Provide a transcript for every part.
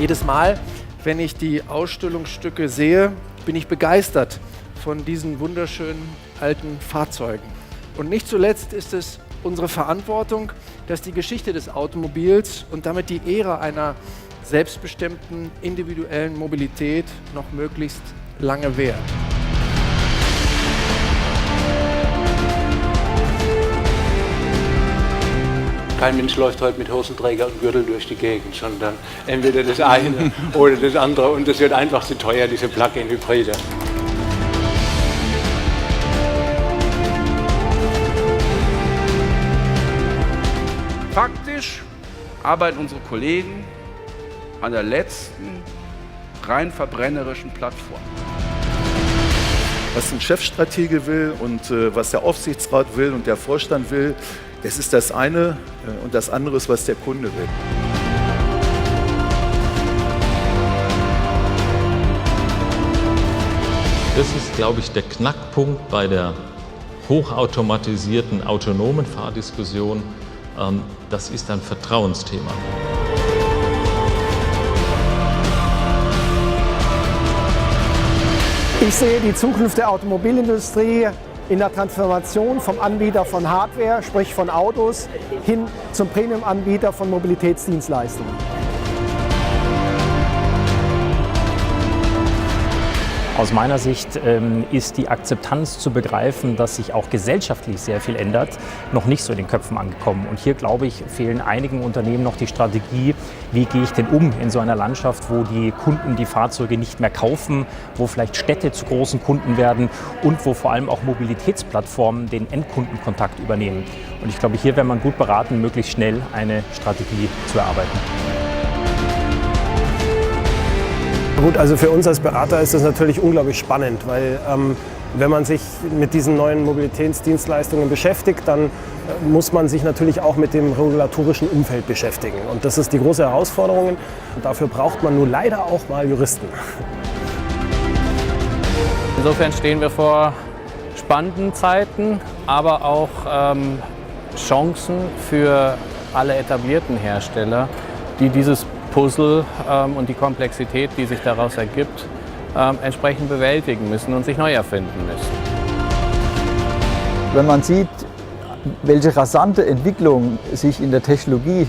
Jedes Mal, wenn ich die Ausstellungsstücke sehe, bin ich begeistert von diesen wunderschönen alten Fahrzeugen. Und nicht zuletzt ist es unsere Verantwortung, dass die Geschichte des Automobils und damit die Ära einer selbstbestimmten individuellen Mobilität noch möglichst lange währt. Kein Mensch läuft heute mit Hosenträger und Gürtel durch die Gegend, sondern entweder das eine oder das andere. Und das wird einfach zu teuer, diese Plug-in-Hybride. Faktisch arbeiten unsere Kollegen an der letzten rein verbrennerischen Plattform. Was ein Chefstratege will und was der Aufsichtsrat will und der Vorstand will, das ist das eine und das andere ist, was der Kunde will. Das ist, glaube ich, der Knackpunkt bei der hochautomatisierten, autonomen Fahrdiskussion. Das ist ein Vertrauensthema. Ich sehe die Zukunft der Automobilindustrie in der Transformation vom Anbieter von Hardware, sprich von Autos, hin zum Premium-Anbieter von Mobilitätsdienstleistungen. Aus meiner Sicht ist die Akzeptanz zu begreifen, dass sich auch gesellschaftlich sehr viel ändert, noch nicht so in den Köpfen angekommen. Und hier, glaube ich, fehlen einigen Unternehmen noch die Strategie, wie gehe ich denn um in so einer Landschaft, wo die Kunden die Fahrzeuge nicht mehr kaufen, wo vielleicht Städte zu großen Kunden werden und wo vor allem auch Mobilitätsplattformen den Endkundenkontakt übernehmen. Und ich glaube, hier wäre man gut beraten, möglichst schnell eine Strategie zu erarbeiten. Gut, also für uns als Berater ist das natürlich unglaublich spannend, weil wenn man sich mit diesen neuen Mobilitätsdienstleistungen beschäftigt, dann muss man sich natürlich auch mit dem regulatorischen Umfeld beschäftigen. Und das ist die große Herausforderung. Und dafür braucht man nun leider auch mal Juristen. Insofern stehen wir vor spannenden Zeiten, aber auch Chancen für alle etablierten Hersteller, die dieses Puzzle und die Komplexität, die sich daraus ergibt, entsprechend bewältigen müssen und sich neu erfinden müssen. Wenn man sieht, welche rasante Entwicklung sich in der Technologie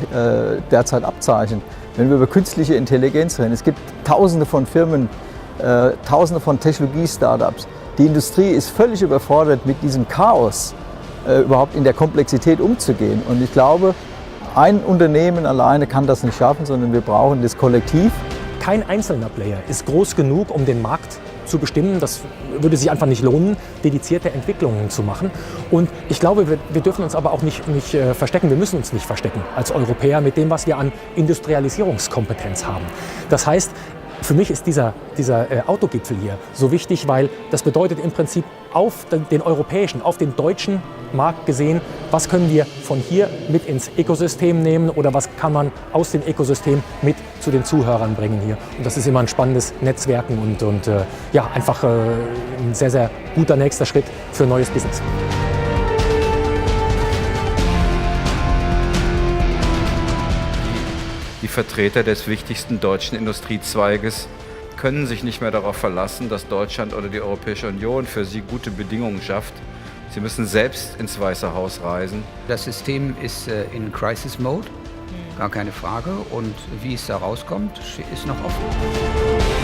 derzeit abzeichnet, wenn wir über künstliche Intelligenz reden, es gibt tausende von Firmen, tausende von Technologie-Startups. Die Industrie ist völlig überfordert, mit diesem Chaos überhaupt in der Komplexität umzugehen. Und ich glaube, ein Unternehmen alleine kann das nicht schaffen, sondern wir brauchen das Kollektiv. Kein einzelner Player ist groß genug, um den Markt zu bestimmen. Das würde sich einfach nicht lohnen, dedizierte Entwicklungen zu machen. Und ich glaube, wir dürfen uns aber auch nicht verstecken. Wir müssen uns nicht verstecken als Europäer mit dem, was wir an Industrialisierungskompetenz haben. Das heißt, für mich ist dieser Autogipfel hier so wichtig, weil das bedeutet im Prinzip auf den europäischen, auf den deutschen Markt gesehen, was können wir von hier mit ins Ökosystem nehmen oder was kann man aus dem Ökosystem mit zu den Zuhörern bringen hier. Und das ist immer ein spannendes Netzwerken und ja, einfach ein sehr, sehr guter nächster Schritt für neues Business. Die Vertreter des wichtigsten deutschen Industriezweiges können sich nicht mehr darauf verlassen, dass Deutschland oder die Europäische Union für sie gute Bedingungen schafft. Sie müssen selbst ins Weiße Haus reisen. Das System ist in Crisis Mode, gar keine Frage. Und wie es da rauskommt, ist noch offen.